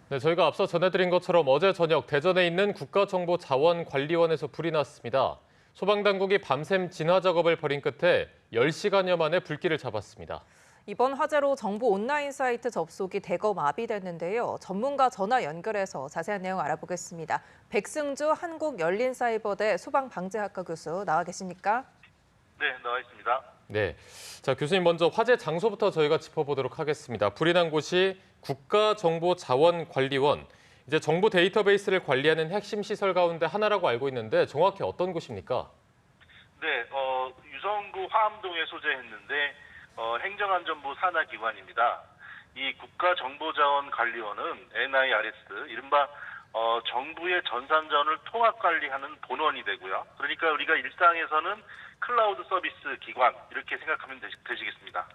네, 저희가 앞서 전해드린 것처럼 어제 저녁 대전에 있는 국가정보자원관리원에서 불이 났습니다. 소방당국이 밤샘 진화 작업을 벌인 끝에 10시간여 만에 불길을 잡았습니다. 이번 화재로 정부 온라인 사이트 접속이 대거 마비됐는데요. 전문가 전화 연결해서 자세한 내용 알아보겠습니다. 백승주 한국열린사이버대 소방방재학과 교수 나와 계십니까? 네, 나와 있습니다. 네, 자 교수님 먼저 화재 장소부터 저희가 짚어보도록 하겠습니다. 불이 난 곳이 국가정보자원관리원, 이제 정부 데이터베이스를 관리하는 핵심 시설 가운데 하나라고 알고 있는데 정확히 어떤 곳입니까? 네, 유성구 화암동에 소재했는데 행정안전부 산하기관입니다. 이 국가정보자원관리원은 NIRS, 이른바 정부의 전산자원을 통합관리하는 본원이 되고요. 그러니까 우리가 일상에서는 클라우드 서비스 기관 이렇게 생각하면 되시겠습니다.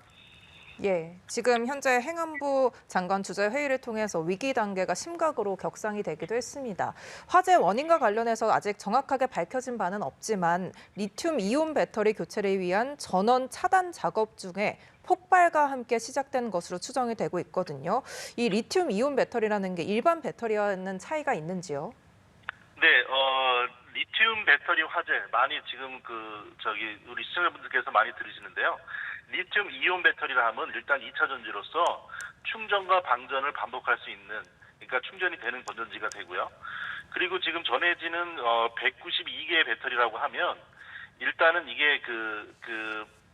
예, 지금 현재 행안부 장관 주재 회의를 통해서 위기 단계가 심각으로 격상이 되기도 했습니다. 화재 원인과 관련해서 아직 정확하게 밝혀진 바는 없지만 리튬 이온 배터리 교체를 위한 전원 차단 작업 중에 폭발과 함께 시작된 것으로 추정이 되고 있거든요. 이 리튬 이온 배터리라는 게 일반 배터리와는 차이가 있는지요? 네, 리튬 배터리 화재 많이 지금 우리 시청자분들께서 많이 들으시는데요. 리튬 이온 배터리라 하면 일단 2차 전지로서 충전과 방전을 반복할 수 있는, 그러니까 충전이 되는 건전지가 되고요. 그리고 지금 전해지는 192개의 배터리라고 하면 일단은 이게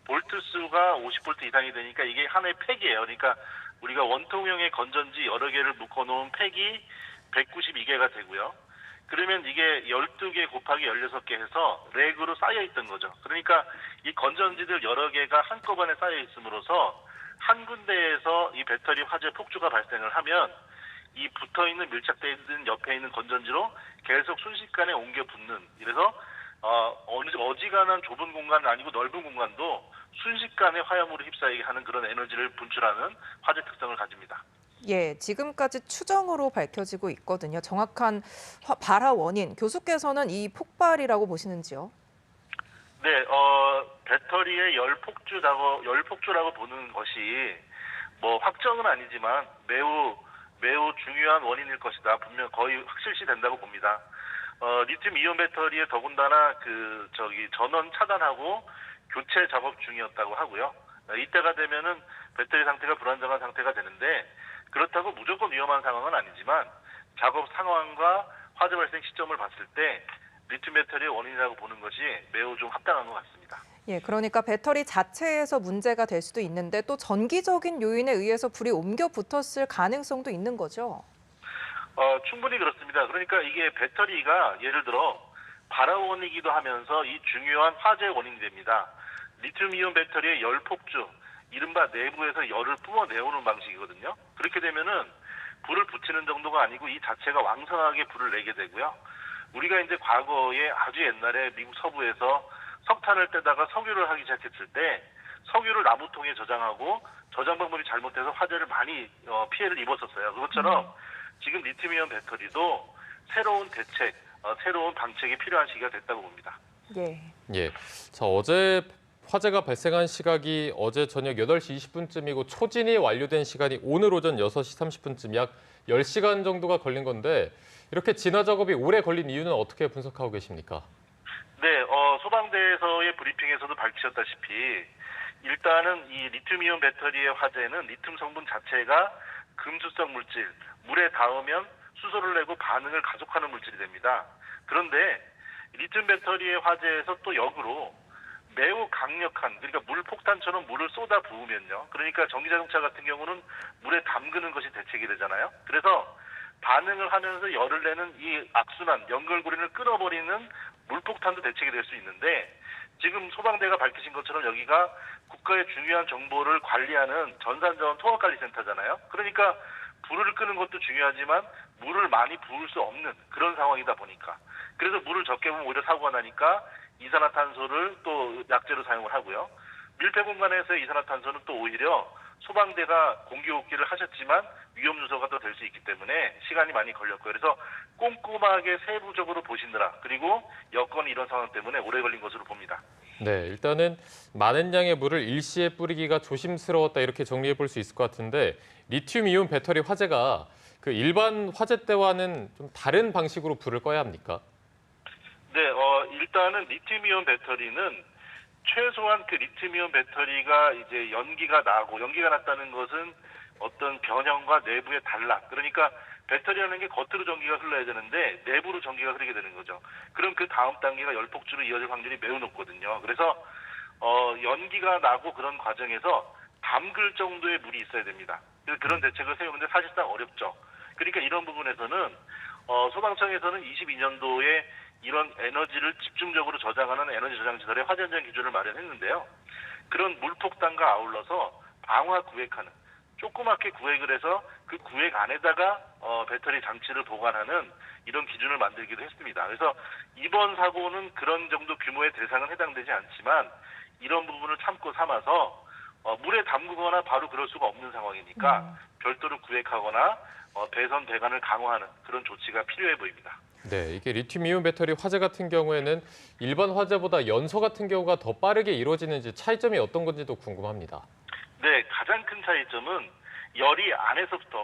볼트 수가 50볼트 이상이 되니까 이게 하나의 팩이에요. 그러니까 우리가 원통형의 건전지 여러 개를 묶어놓은 팩이 192개가 되고요. 그러면 이게 12개 곱하기 16개 해서 렉으로 쌓여 있던 거죠. 그러니까 이 건전지들 여러 개가 한꺼번에 쌓여 있음으로써 한 군데에서 이 배터리 화재 폭주가 발생을 하면 이 붙어있는 밀착되어 있는 옆에 있는 건전지로 계속 순식간에 옮겨 붙는, 이래서 어지간한 좁은 공간은 아니고 넓은 공간도 순식간에 화염으로 휩싸이게 하는 그런 에너지를 분출하는 화재 특성을 가집니다. 예, 지금까지 추정으로 밝혀지고 있거든요. 정확한 발화 원인, 교수께서는 이 폭발이라고 보시는지요? 네, 배터리의 열폭주라고 보는 것이 뭐 확정은 아니지만 매우 중요한 원인일 것이다. 분명 거의 확실시 된다고 봅니다. 리튬 이온 배터리에 더군다나 전원 차단하고 교체 작업 중이었다고 하고요. 이때가 되면은 배터리 상태가 불안정한 상태가 되는데, 그렇다고 무조건 위험한 상황은 아니지만 작업 상황과 화재 발생 시점을 봤을 때 리튬 배터리의 원인이라고 보는 것이 매우 좀 합당한 것 같습니다. 예, 그러니까 배터리 자체에서 문제가 될 수도 있는데 또 전기적인 요인에 의해서 불이 옮겨 붙었을 가능성도 있는 거죠? 충분히 그렇습니다. 그러니까 이게 배터리가 예를 들어 발화원이기도 하면서 이 중요한 화재 원인이 됩니다. 리튬 이온 배터리의 열 폭주, 이른바 내부에서 열을 뿜어내오는 방식이거든요. 그렇게 되면은 불을 붙이는 정도가 아니고 이 자체가 왕성하게 불을 내게 되고요. 우리가 이제 과거에 아주 옛날에 미국 서부에서 석탄을 떼다가 석유를 하기 시작했을 때 석유를 나무통에 저장하고 저장 방법이 잘못돼서 화재를 많이 피해를 입었었어요. 그것처럼 지금 리튬이온 배터리도 새로운 대책, 새로운 방책이 필요한 시기가 됐다고 봅니다. 예. 예, 자 어제 화재가 발생한 시각이 어제 저녁 8시 20분쯤이고 초진이 완료된 시간이 오늘 오전 6시 30분쯤 약 10시간 정도가 걸린 건데 이렇게 진화 작업이 오래 걸린 이유는 어떻게 분석하고 계십니까? 네, 소방대에서의 브리핑에서도 밝히셨다시피 일단은 이 리튬이온 배터리의 화재는 리튬 성분 자체가 금수성 물질, 물에 닿으면 수소를 내고 반응을 가속하는 물질이 됩니다. 그런데 리튬 배터리의 화재에서 또 역으로 매우 강력한, 그러니까 물폭탄처럼 물을 쏟아 부으면요. 그러니까 전기자동차 같은 경우는 물에 담그는 것이 대책이 되잖아요. 그래서 반응을 하면서 열을 내는 이 악순환, 연결고리를 끊어버리는 물폭탄도 대책이 될 수 있는데, 지금 소방대가 밝히신 것처럼 여기가 국가의 중요한 정보를 관리하는 전산자원 통합관리센터잖아요. 그러니까 불을 끄는 것도 중요하지만 물을 많이 부을 수 없는 그런 상황이다 보니까, 그래서 물을 적게 부으면 오히려 사고가 나니까 이산화탄소를 또 약재로 사용을 하고요. 밀폐 공간에서의 이산화탄소는 또 오히려 소방대가 공기호흡기를 하셨지만 위험 요소가 또 될 수 있기 때문에 시간이 많이 걸렸고요. 그래서 꼼꼼하게 세부적으로 보시느라, 그리고 여건이 이런 상황 때문에 오래 걸린 것으로 봅니다. 네, 일단은 많은 양의 물을 일시에 뿌리기가 조심스러웠다 이렇게 정리해 볼 수 있을 것 같은데 리튬 이온 배터리 화재가 그 일반 화재 때와는 좀 다른 방식으로 불을 꺼야 합니까? 네, 일단은 리튬이온 배터리는 최소한 그 리튬이온 배터리가 이제 연기가 났다는 것은 어떤 변형과 내부의 단락. 그러니까 배터리라는 게 겉으로 전기가 흘러야 되는데 내부로 전기가 흐르게 되는 거죠. 그럼 그 다음 단계가 열폭주로 이어질 확률이 매우 높거든요. 그래서 연기가 나고 그런 과정에서 담글 정도의 물이 있어야 됩니다. 그래서 그런 대책을 세우는데 사실상 어렵죠. 그러니까 이런 부분에서는 소방청에서는 22년도에 이런 에너지를 집중적으로 저장하는 에너지 저장 시설의 화재 안전 기준을 마련했는데요. 그런 물폭탄과 아울러서 방화 구획하는 조그맣게 구획을 해서 그 구획 안에다가 배터리 장치를 보관하는 이런 기준을 만들기도 했습니다. 그래서 이번 사고는 그런 정도 규모의 대상은 해당되지 않지만 이런 부분을 참고 삼아서 물에 담그거나 바로 그럴 수가 없는 상황이니까 별도로 구획하거나 배선 배관을 강화하는 그런 조치가 필요해 보입니다. 네, 이게 리튬이온 배터리 화재 같은 경우에는 일반 화재보다 연소 같은 경우가 더 빠르게 이루어지는지 차이점이 어떤 건지도 궁금합니다. 네, 가장 큰 차이점은 열이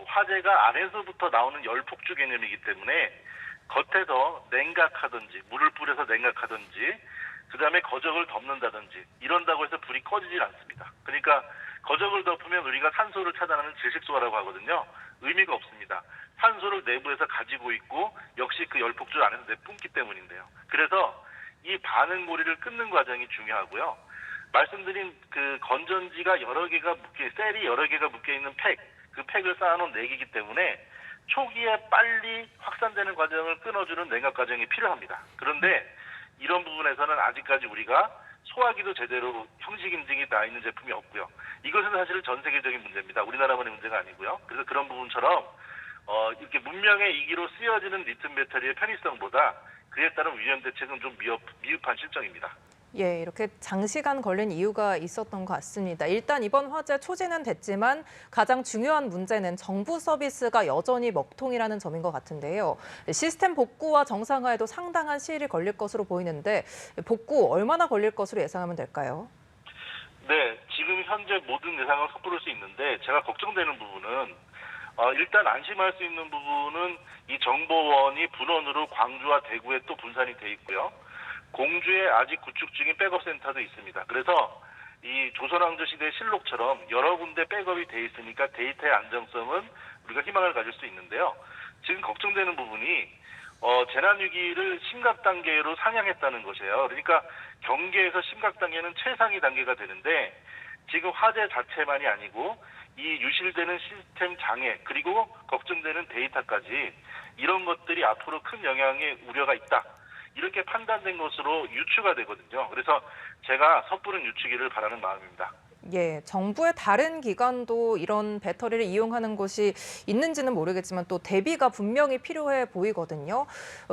화재가 안에서부터 나오는 열폭주 개념이기 때문에 겉에서 냉각하든지 물을 뿌려서 냉각하든지 그다음에 거적을 덮는다든지 이런다고 해서 불이 꺼지질 않습니다. 그러니까 거적을 덮으면 우리가 산소를 차단하는 질식소화라고 하거든요. 의미가 없습니다. 산소를 내부에서 가지고 있고 역시 그 열폭주 안에서 내뿜기 때문인데요. 그래서 이 반응고리를 끊는 과정이 중요하고요. 말씀드린 그 건전지가 셀이 여러 개가 묶여 있는 그 팩을 쌓아놓은 내기이기 때문에 초기에 빨리 확산되는 과정을 끊어주는 냉각 과정이 필요합니다. 그런데 이런 부분에서는 아직까지 우리가 소화기도 제대로 형식 인증이 나 있는 제품이 없고요. 이것은 사실 전 세계적인 문제입니다. 우리나라만의 문제가 아니고요. 그래서 그런 부분처럼 이렇게 문명의 이기로 쓰여지는 리튬 배터리의 편의성보다 그에 따른 위험 대책은 좀 미흡한 실정입니다. 예, 이렇게 장시간 걸린 이유가 있었던 것 같습니다. 일단 이번 화재 초지는 됐지만 가장 중요한 문제는 정부 서비스가 여전히 먹통이라는 점인 것 같은데요. 시스템 복구와 정상화에도 상당한 시일이 걸릴 것으로 보이는데 복구 얼마나 걸릴 것으로 예상하면 될까요? 네, 지금 현재 모든 예상을 섣부를 수 있는데 제가 걱정되는 부분은 일단 안심할 수 있는 부분은 이 정보원이 분원으로 광주와 대구에 또 분산이 돼 있고요. 공주에 아직 구축 중인 백업 센터도 있습니다. 그래서 이 조선왕조 시대 실록처럼 여러 군데 백업이 돼 있으니까 데이터의 안정성은 우리가 희망을 가질 수 있는데요. 지금 걱정되는 부분이 재난위기를 심각 단계로 상향했다는 것이에요. 그러니까 경계에서 심각 단계는 최상위 단계가 되는데 지금 화재 자체만이 아니고 이 유실되는 시스템 장애 그리고 걱정되는 데이터까지 이런 것들이 앞으로 큰 영향의 우려가 있다. 이렇게 판단된 것으로 유추가 되거든요. 그래서 제가 섣부른 유추기를 바라는 마음입니다. 예, 정부의 다른 기관도 이런 배터리를 이용하는 곳이 있는지는 모르겠지만 또 대비가 분명히 필요해 보이거든요.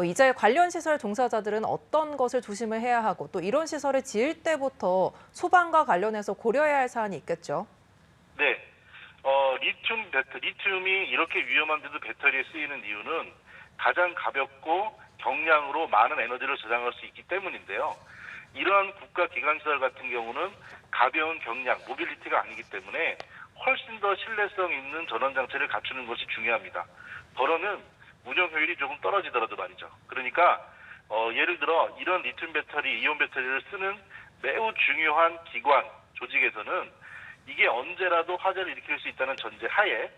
이제 관련 시설 종사자들은 어떤 것을 조심을 해야 하고 또 이런 시설을 지을 때부터 소방과 관련해서 고려해야 할 사안이 있겠죠. 네, 리튬이 이렇게 위험한데도 배터리에 쓰이는 이유는 가장 가볍고 경량으로 많은 에너지를 저장할 수 있기 때문인데요. 이러한 국가 기관시설 같은 경우는 가벼운 경량, 모빌리티가 아니기 때문에 훨씬 더 신뢰성 있는 전원장치를 갖추는 것이 중요합니다. 더러는 운영 효율이 조금 떨어지더라도 말이죠. 그러니까 예를 들어 이런 리튬 배터리, 이온 배터리를 쓰는 매우 중요한 기관, 조직에서는 이게 언제라도 화재를 일으킬 수 있다는 전제 하에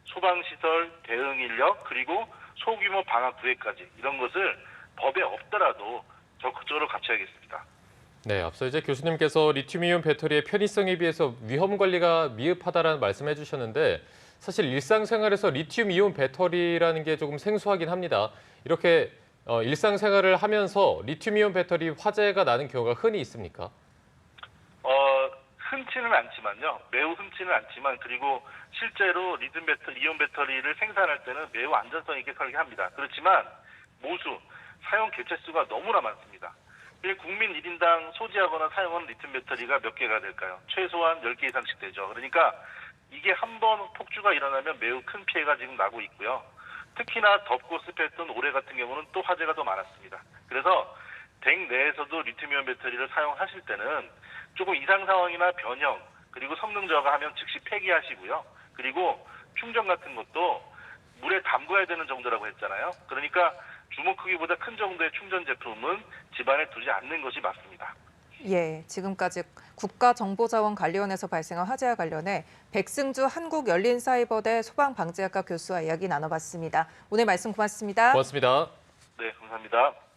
소방시설, 대응 인력, 그리고 소규모 방화 구획까지 이런 것을 법에 없더라도 적극적으로 갖춰야겠습니다. 네, 앞서 이제 교수님께서 리튬이온 배터리의 편의성에 비해서 위험 관리가 미흡하다라는 말씀해 주셨는데 사실 일상생활에서 리튬이온 배터리라는 게 조금 생소하긴 합니다. 이렇게 일상생활을 하면서 리튬이온 배터리 화재가 나는 경우가 흔히 있습니까? 흔치는 않지만요. 매우 흔치는 않지만 그리고 실제로 이온 배터리를 생산할 때는 매우 안전성 있게 설계합니다. 그렇지만 모수, 사용 개체수가 너무나 많습니다. 국민 1인당 소지하거나 사용하는 리튬 배터리가 몇 개가 될까요? 최소한 10개 이상씩 되죠. 그러니까 이게 한 번 폭주가 일어나면 매우 큰 피해가 지금 나고 있고요. 특히나 덥고 습했던 올해 같은 경우는 또 화재가 더 많았습니다. 그래서 댁 내에서도 리튬이온 배터리를 사용하실 때는 조금 이상 상황이나 변형 그리고 성능 저하하면 즉시 폐기하시고요. 그리고 충전 같은 것도 물에 담궈야 되는 정도라고 했잖아요. 그러니까 주먹 크기보다 큰 정도의 충전 제품은 집안에 두지 않는 것이 맞습니다. 예, 지금까지 국가정보자원관리원에서 발생한 화재와 관련해 백승주 한국열린사이버대 소방방재학과 교수와 이야기 나눠봤습니다. 오늘 말씀 고맙습니다. 고맙습니다. 네, 감사합니다.